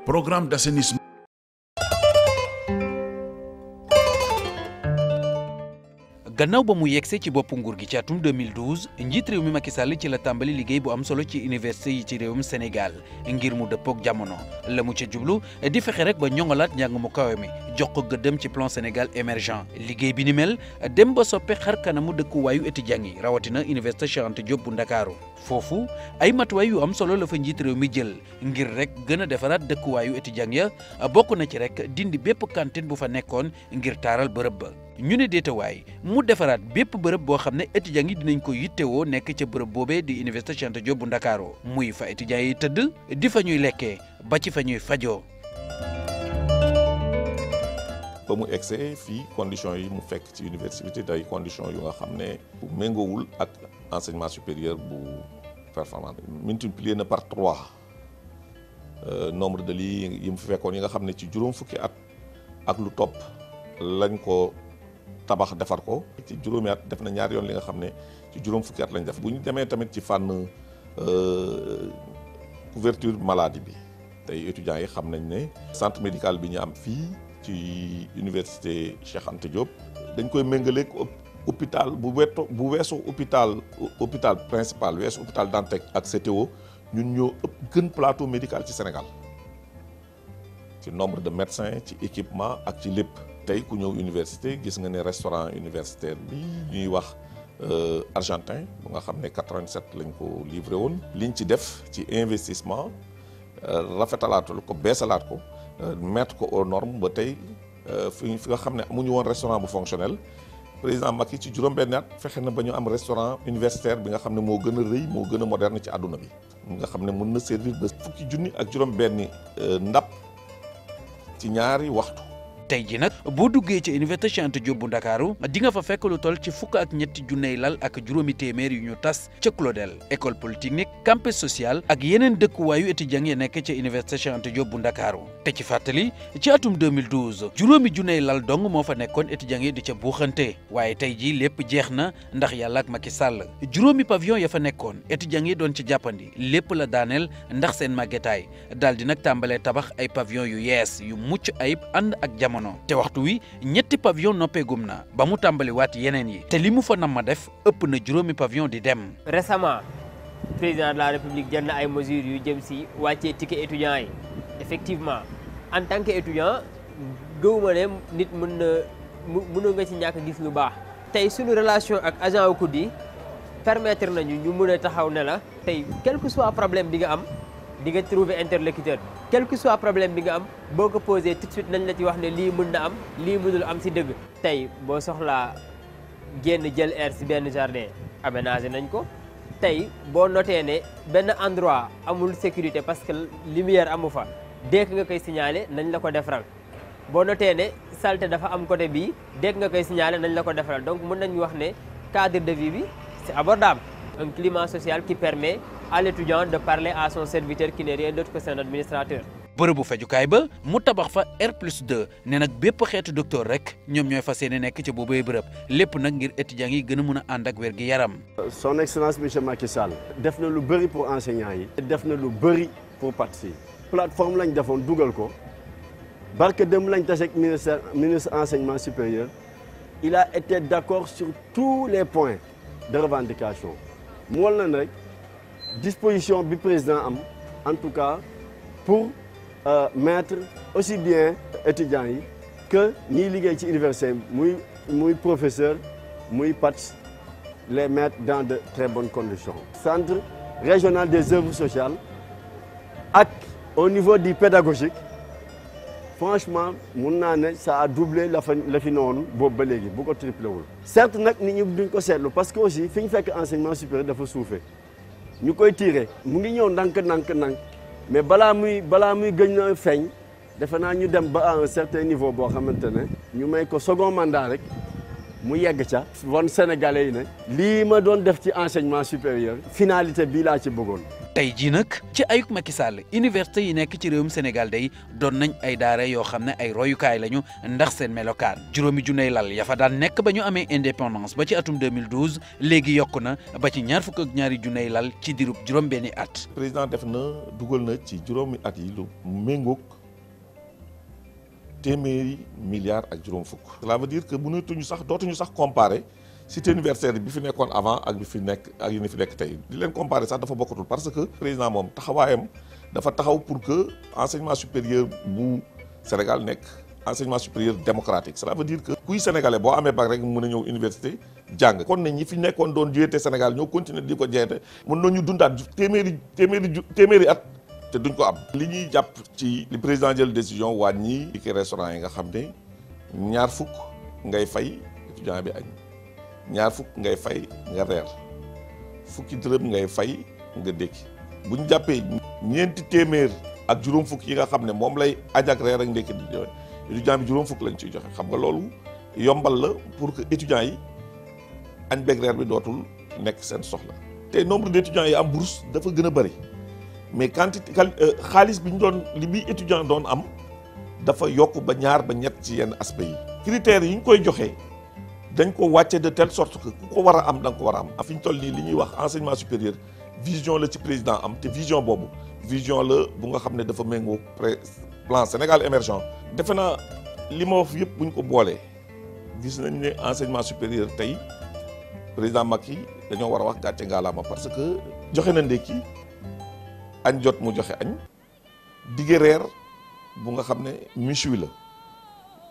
programme d'assainissement. gannaaw ba mu yegsee ci boppu nguur gi ci atum 2012 njiit réew mi Macky Sall ci la tàmbali liggéey bu am solo ci université yi ci réewum Sénégal ngir mu dëppook jamono la mu ca jublu di fexe rek ba ñoŋalaat njàng mu kawe mi jox ko gëddëm ci plan Sénégal émergent liggéey bi ni mel dem ba soppe xar kanamu dëkkuwaayu étudiants yi rawatina université Cheikh Anta Diop bu Ndakaaru foofu ay matuwaay yu am solo la fa njiit réew mi jël ngir rek gën a defaraat dëkkuwaayu étudiants ya bokk na ci rek dindi bépp cantine bu fa nekkoon ngir taaral bërëb ba ñu ne déetawaay mu defaraat bépp bërëb boo xam ne étudiants yi dinañ ko yittewoo nekk ca bërëb boobee di université Cheikh Anta Diop bu Ndakaaru muy fa étudiants yi tëdd di fa ñuy lekkee ba ci fa ñuy fajoo. ba mu egsee fii conditions yi mu fekk ci université day conditions yu nga xam ne bu méngoowul ak enseignement supérieur bu performant multiplié na par 3 nombre de lits yi mu fi fekkoon yi nga xam ne ci juróom fukki at ak lu topp lañ ko tabax defar ko ci juróomi at def na ñaari yoon li nga xam ne ci juróom fukki at lañ def bu ñu demee tamit ci fànn couverture maladie bi tey étudiants yi xam nañ ne centre médical bi ñu am fii ci université Cheikh Anta Diop dañ koy méngaleeg hôpital bu weesu hôpital principal weesu hôpital Dantec ak CTO ñun ñoo ëpp gën plateau médical ci Sénégal ci nombre de médecins ci équipement ak ci lépp. tey ku ñëw université gis nga ne restaurant universitaire bi ñuy wax argentin bu nga xam ne 87 lañ ko livré woon liñ ci def ci investissement rafetalaatul ko beesalaat ko mettre ko aux normes ba tey fi nga xam ne amuñu woon restaurant bu fonctionnel président Macky ci juróom-benn at fexe na ba ñu am restaurant universitaire bi nga xam ne moo gën a rëy moo gën a moderne ci àdduna bi nga xam ne mën na servir ba fukki junni ak juróom-benni ndab ci ñaari waxtu. tey ji nag boo duggee ci université Cheikh Anta Diop bu Ndakaaru di nga fa fekk lu toll ci fukk ak ñetti junney lal ak juróomi téeméer yu ñu tas ca Claudel école polytechnique campus social ak yeneen dëkkuwaayu étudiants yi nekk ca université Cheikh Anta Diop bu Ndakaaru te ci fàttali ci atum 2012 juróomi junney lal dong moo fa nekkoon étudiants yi di ca buuxante waaye tey jii lépp jeex na ndax yàlla ak Macky Sall juróomi pavillon ya fa nekkoon étudiants yi doon ci jàppandi lépp la daaneel ndax seen màggetaay daal di nag tàmbalee tabax ay pavillon yu yees yu mucc ayib ànd ak jamono te waxtu wi ñetti pavillon noppeegum na ba mu tàmbali waat yeneen yi te li mu fa nam ma def ëpp na juróomi pavillon di dem. Récemment président de la république jël na ay mesures yu jëm si wàccee ticket étudiants yi effectivement en tant que étudiant gëwuma ne nit mën nga ci ñàkk gis lu baax. tey suñu relation ak agent wu COUD yi permettre nañu ñu mën a taxaw ne la tey quel que soit problème bi nga am. di nga trouver interlocuteur quel que soit problème bi nga am boo ko posé tout de suite nañ la ci wax ne lii mën na am lii mënul am si dëgg. tey boo soxlaa génn jël air si benn jardin aménagé nañ ko tey boo notee ne benn endroit amul sécurité parce que lumière amu fa dès que nga koy signalé nañ la ko defaral boo notee ne saleté dafa am côté bii dès que nga koy signalé nañ la ko defaral donc mën nañu wax ne cadre de vie bi c'est abordable. Un climat social qui permet à l'étudiant de parler à son serviteur qui n'est rien d'autre que son administrateur. bërëbu fajukaay ba mu tabax fa R+2 ne nag bépp xeetu docteur rek ñoom ñooy fas yéene nekk ca boobee bërëb lépp nag ngir étudiants yi gën a mën a ànd ak wér gi yaram. Son Excellence monsieur Macky Sall def na lu bëri pour enseignants yi. def na lu bëri pour partis yi. plateforme lañ defoon dugal ko barke dem lañ tase ak ministre enseignement supérieur il a été d'accord sur tous les points de revendication. mu wal na rek disposition bi président am en tout cas pour mettre aussi bien étudiants yi que ñiy liggéey ci université muy professeur muy PATS les mettre dans de très bonnes conditions. Centre régional des œuvres sociales ak au niveau du pédagogique franchement mun naa ne ça a doublé la fi noonu boobu ba léegi bu ko triplé wul. certes nag nit ñi duñ ko seetlu parce que aussi fi ñu fekk enseignement supérieur dafa suufee ñu koy tiré mu ngi ñëw ndànk mais balaa muy gën a feeñ defe naa ñu dem ba à un certain niveau boo xamante ne ñu may ko second mandat rek mu yegg ca. won Sénégalais yi ne lii ma doon def ci enseignement supérieur finalité bii laa ci bëggoon. tey jii nag ci ayuk Macky Sall université yi nekk ci réewum Sénégal day doon nañ ay daara yoo xam ne ay royukaay lañu ndax seen melokaan juróomi junney lal ya fa daan nekk ba ñu amee indépendance ba ci atum 2012 léegi yokku na ba ci 22 junney lal ci dirub juróom-benni at. président def na dugal na ci juróomi at yi lu méngoog téeméeri milliards ak juróom fukk. cela veut dire que dootuñu sax comparer cité universitaire bi fi nekkoon avant ak bi fi nekk ak yi ni fi nekk tey di leen comparer sax dafa bokkatul parce que président moom taxawaayam dafa taxaw pour que enseignement supérieur bu Sénégal nekk enseignement supérieur démocratique. cela veut dire que kuy sénégalais boo amee bac rek mën a ñëw université jàng. kon ne ñi fi nekkoon doon jeete Sénégal ñoo continuer di ko jeete mën nañu dundaat téeméeri at te duñ ko am. li ñuy jàpp ci li président jël décision wàññi ci restaurant yi nga xam ne ñaar fukk ngay fay étudiant bi añ. ñaar fukk ngay fay nga reer fukki dërëm ngay fay nga dékki bu ñu jàppee ñeenti téeméer ak juróom fukk yi nga xam ne moom lay añ ak reer ak ndékki di joxe étudiant bi juróom fukk lañ ciy joxe xam nga loolu yombal la pour que étudiants yi añ beeg reer bi dootul nekk seen soxla. te nombre d' étudiants yi am bourse dafa gën a bëri mais quantité xaalis bi ñu doon li bi étudiant doon am dafa yokk ba ñaar ba ñett ci yenn aspects yi. critères yi ñu koy joxe. dañ ko wàcce de telle sorte que ku ko war a am da nga ko war a am. fi ñu toll nii li ñuy wax enseignement supérieur vision la ci président am te vision boobu vision la bu nga xam ne dafa méngoo plan Sénégal émergent. defe naa li ma wax yëpp bu ñu ko boolee gis nañ ne enseignement supérieur tey président Macky dañoo war a wax gàcce ngaalaama parce que joxe na ndékki añ jot mu joxe añ dige reer bu nga xam ne méchoui la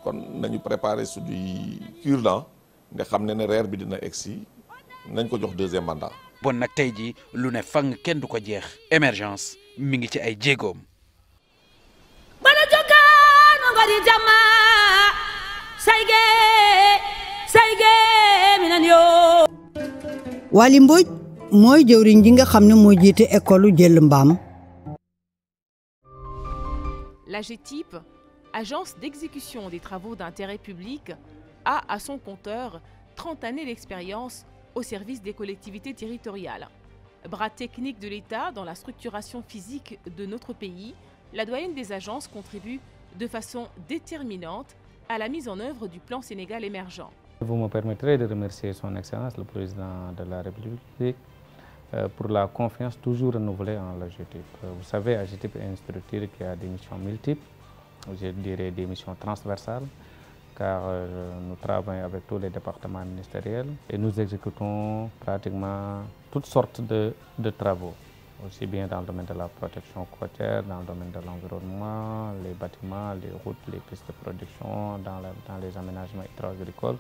kon nañu préparer suñuy cure-dent nga xam ne reer bi dina egsi nañ ko jox deuxième mandat. bon nag tey jii lu ne fang kenn du ko jeex émergence mi ngi ci ay jéegoom. bana jokkaano ngari jama sayge minan yo. Waly Mbodj mooy jëwriñ ji nga xam ne moo jiite école Jël Mbaam. L'AGETIP, Agence d'exécution des travaux d'intérêt public, a à son compteur 30 années d'expérience au service des collectivités territoriales. Bras technique de l'État dans la structuration physique de notre pays, la doyenne des agences contribue de façon déterminante à la mise en œuvre du plan Sénégal émergent. Vous me permettrez de remercier son Excellence, le Président de la République, pour la confiance toujours renouvelée en l'AGETIP. Vous savez, l'AGETIP est une structure qui a des missions multiples, je dirais des missions transversales, car nous travaillons avec tous les départements ministériels et nous exécutons pratiquement toutes sortes de travaux, aussi bien dans le domaine de la protection côtière, dans le domaine de l'environnement, les bâtiments, les routes, les pistes de production, dans les aménagements hydro-agricoles.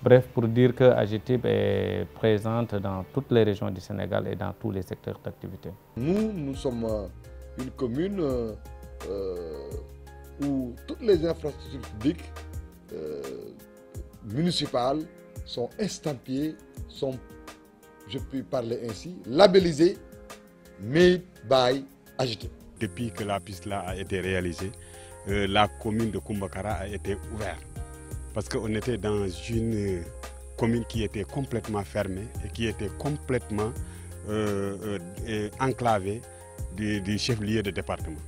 Bref, pour dire que AGETIP est présente dans toutes les régions du Sénégal et dans tous les secteurs d'activité. Nous sommes une commune où toutes les infrastructures publiques municipales sont estampillées, sont, je peux parler ainsi, labellisées Made by AGETIP. Depuis que la piste là a été réalisée, la commune de Kumbakara a été ouverte. Parce qu'on était dans une commune qui était complètement fermée et qui était complètement enclavée du chef-lieu de département.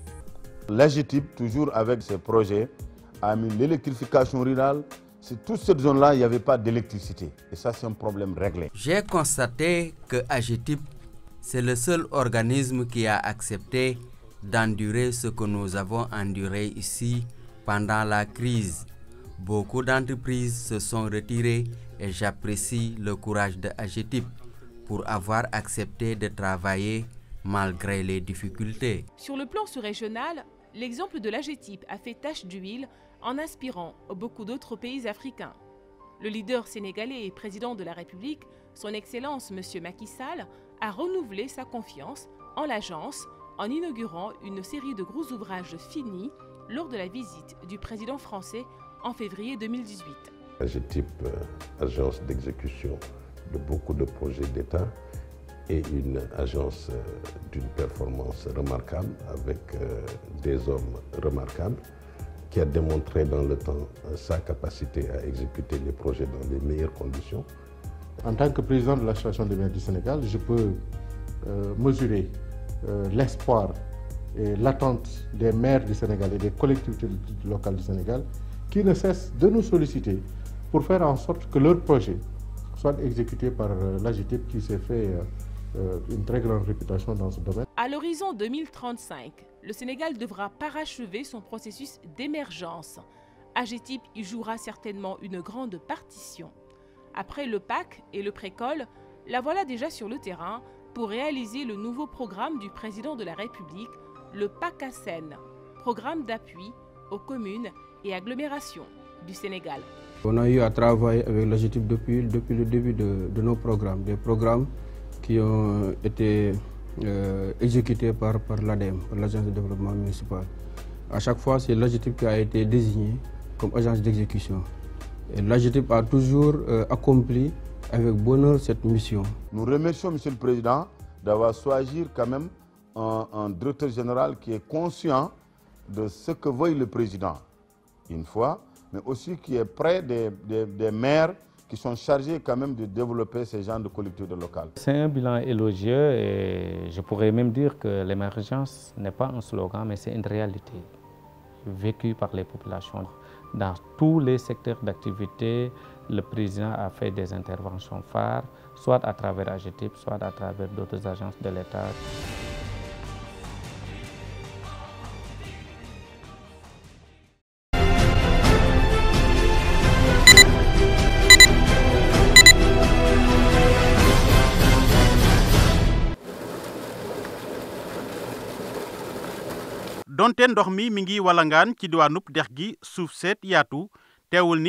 L'AGETIP, toujours avec ses projets, a mis l'électrification rurale. Sur toute cette zone-là, il n'y avait pas d'électricité. Et ça, c'est un problème réglé. J'ai constaté que AGETIP, c'est le seul organisme qui a accepté d'endurer ce que nous avons enduré ici pendant la crise. Beaucoup d'entreprises se sont retirées et j'apprécie le courage de AGETIP pour avoir accepté de travailler malgré les difficultés. Sur le plan sous-régional, l'exemple de l'AGETIP a fait tache d'huile en inspirant beaucoup d'autres pays africains. Le leader sénégalais et président de la République, son Excellence M. Macky Sall, a renouvelé sa confiance en l'agence en inaugurant une série de gros ouvrages finis lors de la visite du président français en février 2018. AGETIP, agence d'exécution de beaucoup de projets d'État, est une agence d'une performance remarquable avec des hommes remarquables qui a démontré dans le temps sa capacité à exécuter les projets dans les meilleures conditions. En tant que président de l'association des maires du Sénégal, je peux mesurer l'espoir et l'attente des maires du Sénégal et des collectivités locales du Sénégal qui ne cessent de nous solliciter pour faire en sorte que leurs projets soient exécutés par l'AGETIP qui s'est fait une très grande réputation dans ce domaine. À l'horizon 2035, le Sénégal devra parachever son processus d'émergence. AGETIP y jouera certainement une grande partition. Après le PAC et le Précole, la voilà déjà sur le terrain pour réaliser le nouveau programme du président de la République, le PACASEN, programme d'appui aux communes et agglomérations du Sénégal. On a eu à travailler avec l'AGETIP depuis le début de nos programmes, des programmes qui ont été exécutés par l'ADEM, par l'Agence de développement municipal. À chaque fois, c'est l'AGETIP qui a été désigné comme agence d'exécution. Et l'AGETIP a toujours accompli avec bonheur cette mission. Nous remercions M. le Président d'avoir choisi quand même un directeur général qui est conscient de ce que veut le Président, une fois, mais aussi qui est près des maires qui sont chargés quand même de développer ces genres de collectivités locales. C'est un bilan élogieux et je pourrais même dire que l'émergence n'est pas un slogan, mais c'est une réalité vécue par les populations. Dans tous les secteurs d'activité, le président a fait des interventions phares, soit à travers AGETIP, soit à travers d'autres agences de l'État. donte ndox mi ngi walangaan ci diwaanub dex gi suuf seet yaatu teewul ni